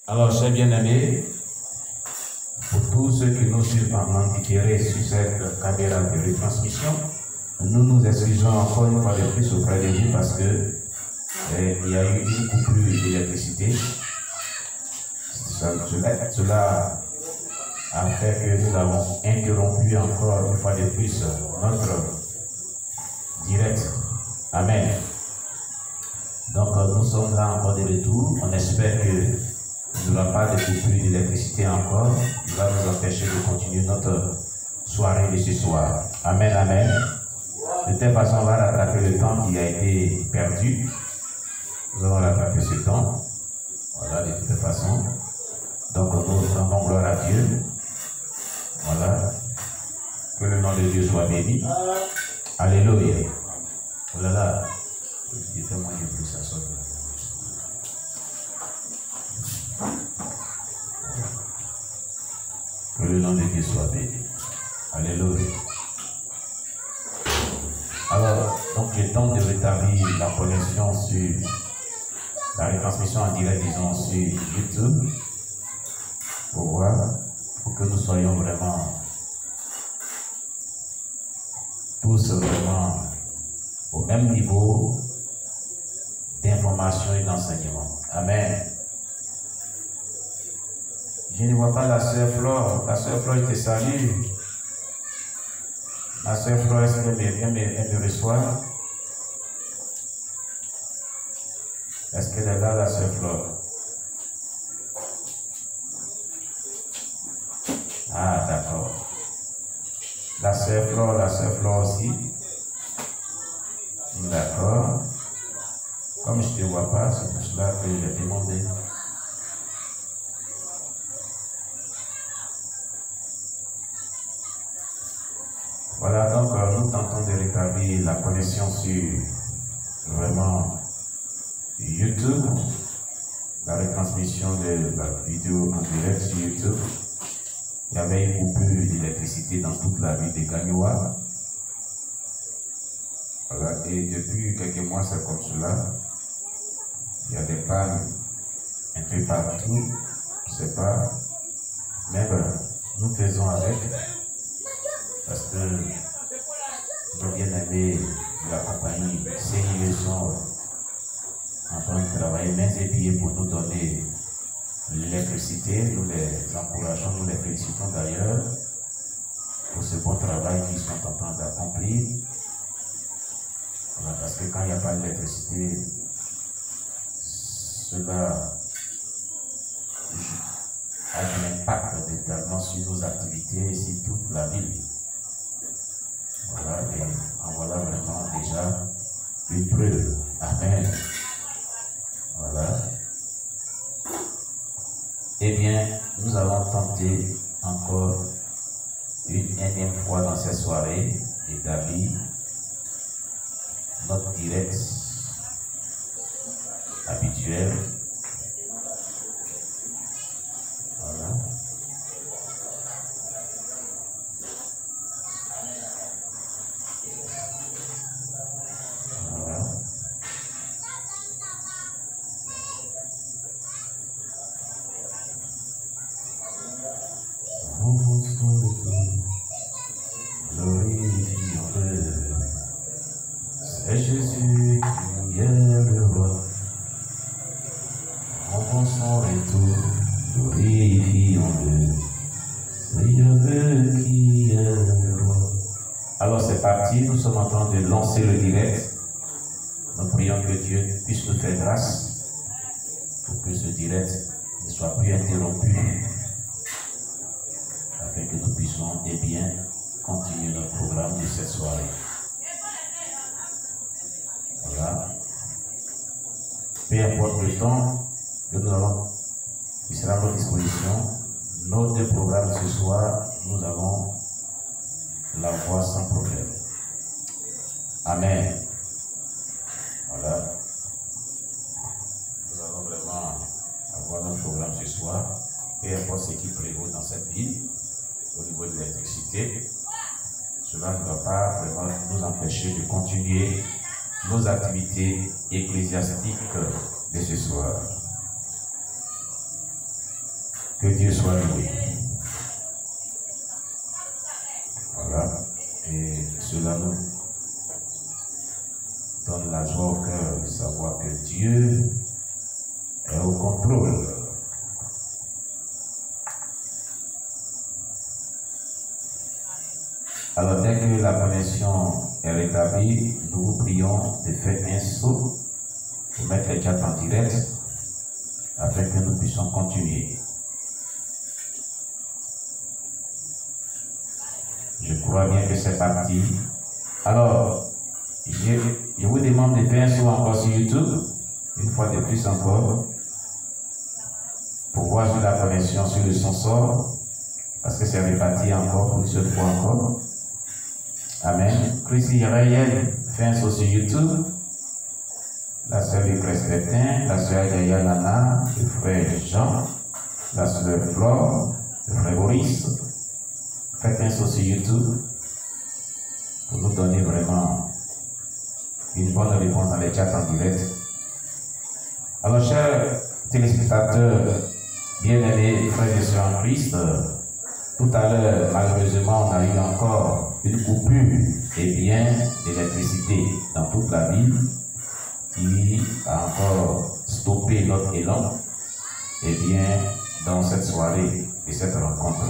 Alors, chers bien-aimés, pour tous ceux qui nous suivent en différé sur cette caméra de retransmission, nous nous excusons encore une fois de plus auprès de vous parce que il y a eu une coupure d'électricité. Cela a fait que nous avons interrompu encore une fois de plus notre direct. Amen. Donc nous sommes là encore de retour. On espère que il n'y aura pas de coupure d'électricité encore. Il va nous empêcher de continuer notre soirée de ce soir. Amen, amen. De telle façon, on va rattraper le temps qui a été perdu. Nous allons rattraper ce temps. Voilà, de toute façon. Donc nous rendons gloire à Dieu. Voilà. Que le nom de Dieu soit béni. Alléluia. Oh là là. Fais-moi du bruit, ça sort. Que le nom de Dieu soit béni. Alléluia. Alors, donc il est temps de rétablir la connexion sur la retransmission en direct, disons, sur YouTube, pour voir, pour que nous soyons vraiment tous vraiment au même niveau d'information et d'enseignement. Amen. Je ne vois pas la sœur Flore. La sœur Flore, je te salue. La sœur Flore, est-ce qu'elle me reçoit? Est-ce qu'elle est là, la sœur Flore? Ah, d'accord. La sœur Flore aussi. D'accord. Comme je ne te vois pas, c'est pour cela que j'ai demandé. Voilà, donc nous tentons de rétablir la connexion sur vraiment YouTube, la retransmission de la vidéo en direct sur YouTube. Il y avait une coupure d'électricité dans toute la ville de Gagnoa. Voilà, et depuis quelques mois, c'est comme cela. Il y a des pannes un peu partout, je ne sais pas. Mais ben, nous faisons avec. Parce que nos bien-aimés de la compagnie CIE sont en train de travailler mains et pieds pour nous donner l'électricité. Nous les encourageons, nous les félicitons d'ailleurs pour ce bon travail qu'ils sont en train d'accomplir. Voilà, parce que quand il n'y a pas d'électricité, cela a un impact également sur nos activités et sur toute la ville. Voilà, et en voilà vraiment déjà une preuve. Amen. Voilà. Eh bien, nous allons tenter encore une énième fois dans cette soirée d'établir notre direct habituel. Voilà. C'est Jésus qui est le roi. En son retour, glorifions-le. C'est Yahvé qui est le roi. Alors c'est parti, nous sommes en train de lancer le direct. Nous prions que Dieu puisse nous faire grâce pour que ce direct ne soit plus interrompu, afin que nous puissions bien continuer notre programme de cette soirée. Voilà. Peu importe le temps que nous avons, qui sera à notre disposition, nos deux programmes ce soir, nous avons la voix sans problème. Amen. Voilà. Nous allons vraiment avoir notre programme ce soir. Peu importe ce qui prévaut dans cette ville, au niveau de l'électricité, cela ne va pas vraiment nous empêcher de continuer nos activités ecclésiastiques de ce soir. Que Dieu soit loué. Voilà. Et cela nous donne la joie au cœur de savoir que Dieu est au contrôle. Alors, dès que la connexion est rétablie, nous vous prions de faire un saut pour mettre les chats en direct afin que nous puissions continuer. Je crois bien que c'est parti. Alors, je vous demande de faire un saut encore sur YouTube, une fois de plus encore, pour voir si la connexion sur le son sort, parce que c'est réparti encore pour cette fois encore. Amen. Chrissy Rayel fait un saut sur YouTube. La sœur Lucrèce Crétin, la sœur Yaya Nana, le frère Jean, la sœur Flore, le frère Boris. Faites un saut sur YouTube pour nous donner vraiment une bonne réponse dans les chats en direct. Alors, chers téléspectateurs, bien-aimés frères et sœurs en Christ, tout à l'heure, malheureusement, on a eu encore une coupure d'électricité dans toute la ville qui a encore stoppé notre élan dans cette soirée et cette rencontre.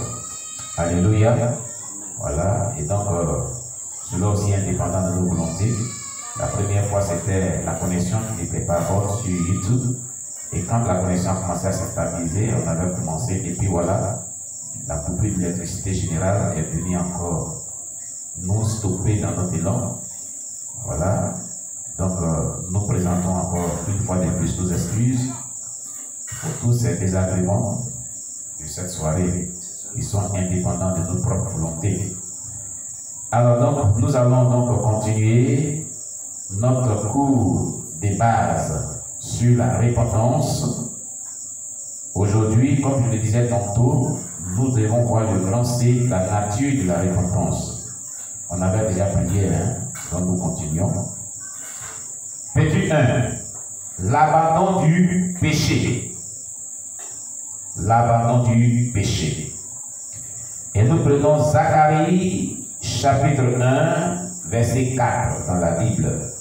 Alléluia. Voilà. Et donc, cela aussi indépendant de nos volontés. La première fois, c'était la connexion qui n'était pas bonne sur YouTube. Et quand la connexion a commencé à se stabiliser, on avait commencé. Et puis voilà, la coupure d'électricité générale est venue encore nous stopper dans notre élan. Voilà. Donc, nous présentons encore une fois de plus nos excuses pour tous ces désagréments de cette soirée qui sont indépendants de nos propres volontés. Alors donc, nous allons donc continuer notre cours de base sur la repentance. Aujourd'hui, comme je le disais tantôt, nous devons voir le grand C, la nature de la repentance. On avait déjà prié, donc nous continuons. Petit 1, l'abandon du péché. L'abandon du péché. Et nous prenons Zacharie, chapitre 1, verset 4 dans la Bible.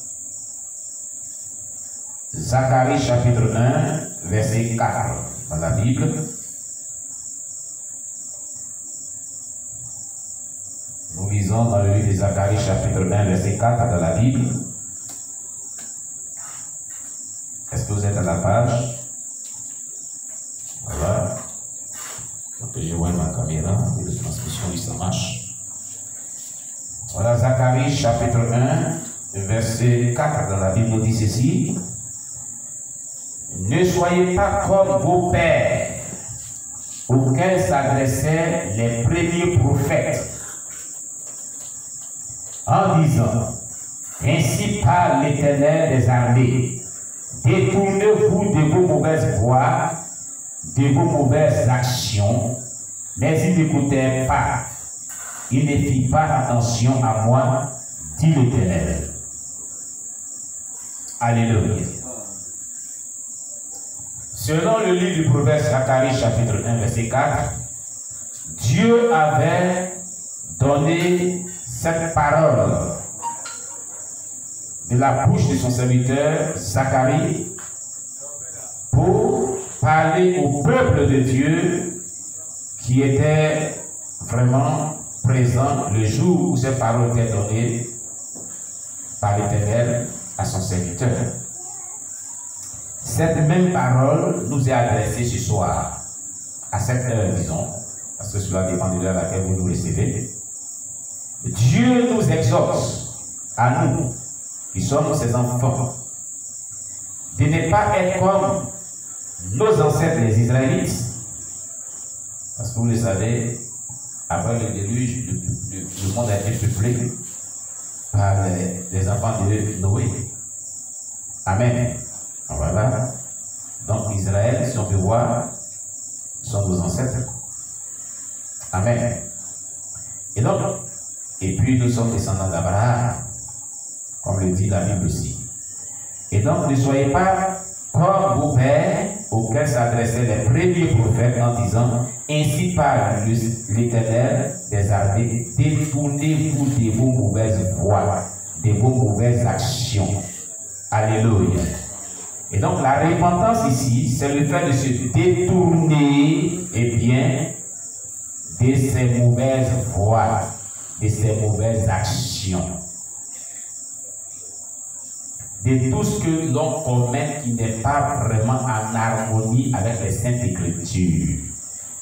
Zacharie, chapitre 1, verset 4 dans la Bible. Nous lisons dans le livre de Zacharie, chapitre 1, verset 4 dans la Bible. Est-ce que vous êtes à la page? Voilà. Donc je vois ma caméra de transmission, oui, ça marche. Voilà, Zacharie, chapitre 1, verset 4 dans la Bible nous dit ceci. Ne soyez pas comme vos pères, auxquels s'adressaient les premiers prophètes, en disant, ainsi parle l'Éternel des armées, détournez-vous de vos mauvaises voies, de vos mauvaises actions, mais ils n'écoutaient pas, ils ne firent pas attention à moi, dit l'Éternel. Alléluia. Selon le livre du prophète Zacharie, chapitre 1, verset 4, Dieu avait donné cette parole de la bouche de son serviteur Zacharie pour parler au peuple de Dieu qui était vraiment présent le jour où cette parole était donnée par l'Éternel à son serviteur. Cette même parole nous est adressée ce soir, à cette heure, disons, parce que cela dépend de l'heure à laquelle vous nous recevez. Dieu nous exhorte, à nous, qui sommes ses enfants, de ne pas être comme nos ancêtres les Israélites, parce que vous le savez, après le déluge, le monde a été peuplé par les enfants de Noé. Amen. Voilà. Donc Israël, si on peut voir, sont nos ancêtres. Amen. Et puis nous sommes descendants d'Abraham, comme le dit la Bible aussi. Et donc ne soyez pas comme vos pères, auxquels s'adressaient les premiers prophètes en disant: ainsi parle l'Éternel des armées, détournez-vous de vos mauvaises voies, de vos mauvaises actions. Alléluia. Et donc la repentance ici, c'est le fait de se détourner, eh bien, de ces mauvaises voies, de ces mauvaises actions, de tout ce que l'on commet qui n'est pas vraiment en harmonie avec les Saintes Écritures.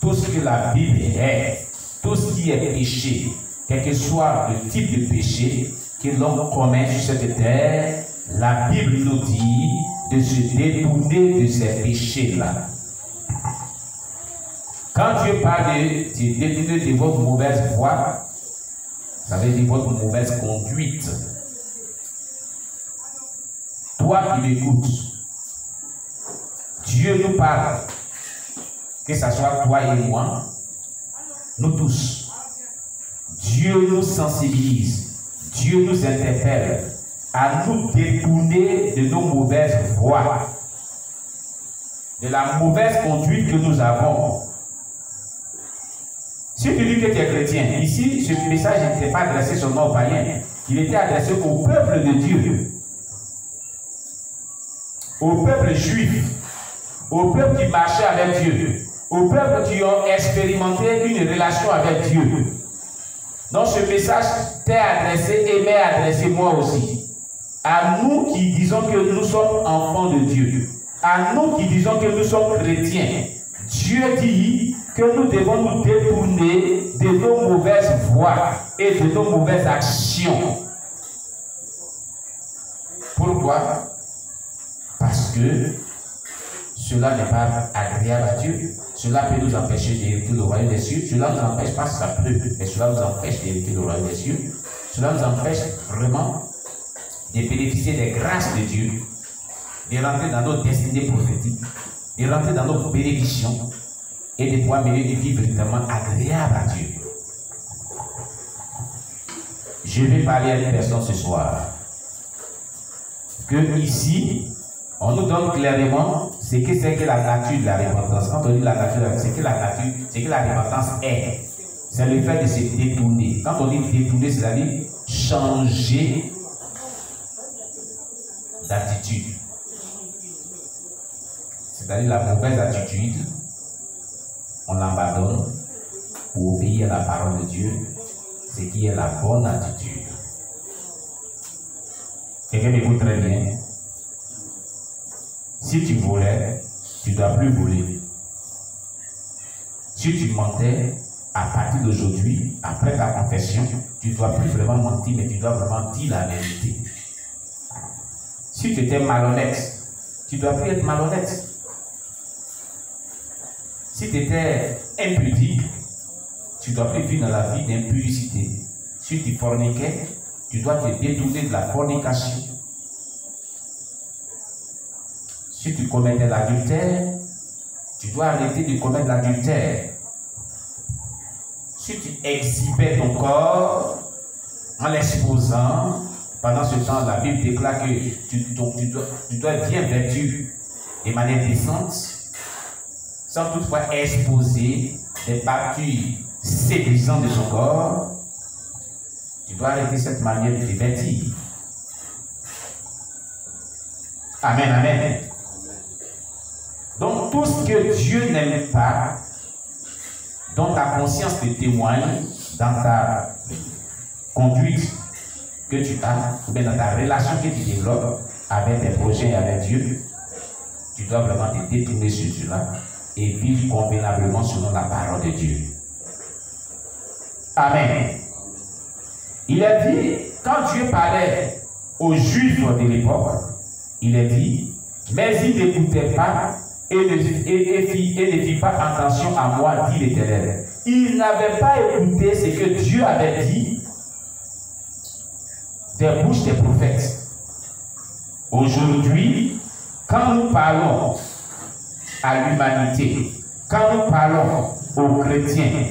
Tout ce que la Bible est, tout ce qui est péché, quel que soit le type de péché que l'on commet sur cette terre, la Bible nous dit de se détourner de ces péchés-là. Quand Dieu parle de détourner de votre mauvaise voie, ça veut dire votre mauvaise conduite. Toi qui m'écoutes, Dieu nous parle, que ce soit toi et moi, nous tous. Dieu nous sensibilise, Dieu nous interpelle à nous détourner de nos mauvaises voies, de la mauvaise conduite que nous avons. Si tu dis que tu es chrétien, ici, ce message n'était pas adressé seulement aux païens, il était adressé au peuple de Dieu, au peuple juif, au peuple qui marchait avec Dieu, au peuple qui ont expérimenté une relation avec Dieu. Donc ce message t'est adressé et m'est adressé moi aussi. À nous qui disons que nous sommes enfants de Dieu, à nous qui disons que nous sommes chrétiens, Dieu dit que nous devons nous détourner de nos mauvaises voies et de nos mauvaises actions. Pourquoi? Parce que cela n'est pas agréable à Dieu. Cela peut nous empêcher d'hériter le royaume des cieux. Cela ne nous empêche pas, ça peut, mais cela nous empêche d'hériter le royaume des cieux. Cela nous empêche vraiment de bénéficier des grâces de Dieu, de rentrer dans nos destinées prophétiques, de rentrer dans nos bénédictions et de pouvoir mener une vie véritablement agréable à Dieu. Je vais parler à une personne ce soir que ici, on nous donne clairement ce que c'est que la nature de la repentance. Quand on dit la nature, c'est que la nature, c'est que la repentance est. C'est le fait de se détourner. Quand on dit détourner, c'est-à-dire changer d'attitude. C'est-à-dire la mauvaise attitude, on l'abandonne pour obéir à la parole de Dieu, ce qui est la bonne attitude. Quelqu'un m'écoute très bien. Si tu volais, tu ne dois plus voler. Si tu mentais, à partir d'aujourd'hui, après ta confession, tu ne dois plus vraiment mentir, mais tu dois vraiment dire la vérité. Si tu étais malhonnête, tu ne dois plus être malhonnête. Si tu étais impudique, tu ne dois plus vivre dans la vie d'impudicité. Si tu forniquais, tu dois te détourner de la fornication. Si tu commettais l'adultère, tu dois arrêter de commettre l'adultère. Si tu exhibais ton corps en l'exposant, pendant ce temps, la Bible déclare que tu dois être bien vêtu de manière décente, sans toutefois exposer des parties séduisantes de son corps. Tu dois arrêter cette manière de te vêtir. Amen, amen. Donc tout ce que Dieu n'aime pas, dont ta conscience te témoigne dans ta conduite que tu as, ou bien dans ta relation que tu développes avec tes projets et avec Dieu, tu dois vraiment te détourner sur cela et vivre convenablement selon la parole de Dieu. Amen. Il a dit, quand Dieu parlait aux Juifs de l'époque, il a dit, mais ils n'écoutaient pas et ne fit pas attention à moi, dit l'Éternel. Ils n'avaient pas écouté ce que Dieu avait dit des bouches des prophètes. Aujourd'hui, quand nous parlons à l'humanité, quand nous parlons aux chrétiens,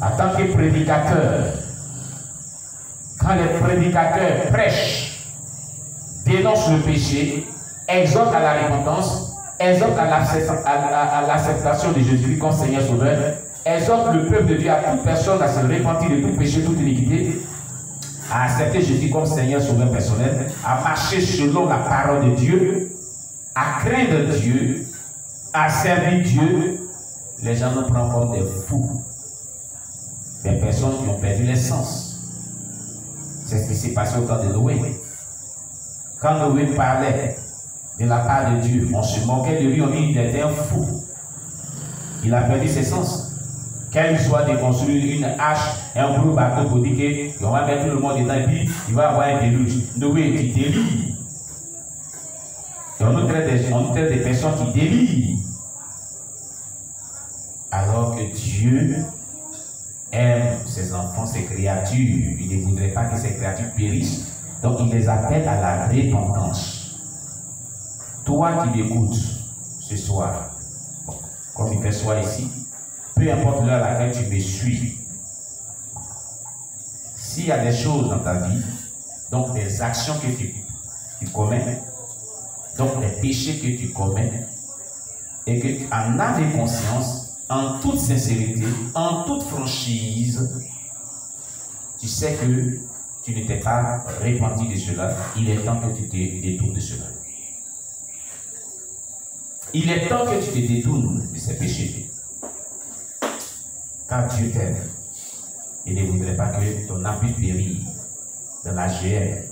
en tant que prédicateurs, quand les prédicateurs prêchent, dénoncent le péché, exhortent à la repentance, exhorte à l'acceptation de Jésus-Christ comme Seigneur Sauveur, exhorte le peuple de Dieu, à toute personne à se repentir de tout péché, toute iniquité, à accepter Jésus comme Seigneur Sauveur personnel, à marcher selon la parole de Dieu, à craindre Dieu, à servir Dieu. Les gens nous prennent comme des fous, des personnes qui ont perdu l'essence. C'est ce qui s'est passé au temps de Noé. Quand Noé parlait de la part de Dieu, on se moquait de lui, on dit qu'il était un fou. Il a perdu ses sens. Quelle soit de construire une hache et un gros bateau pour dire qu'on va mettre tout le monde dedans et puis il va avoir un déluge. Noé qui délire. Et on nous traite des personnes qui délirent. Alors que Dieu aime ses enfants, ses créatures. Il ne voudrait pas que ces créatures périssent. Donc il les appelle à la repentance. Toi qui m'écoutes ce soir, comme il fait soir ici, peu importe l'heure à laquelle tu me suis, s'il y a des choses dans ta vie, donc des actions que tu commets, donc des péchés que tu commets, et que tu en as de conscience, en toute sincérité, en toute franchise, tu sais que tu ne t'es pas repenti de cela, il est temps que tu te détournes de cela. Il est temps que tu te détournes de ces péchés. Car Dieu t'aime. Il ne voudrait pas que ton âme puisse périr dans la GR.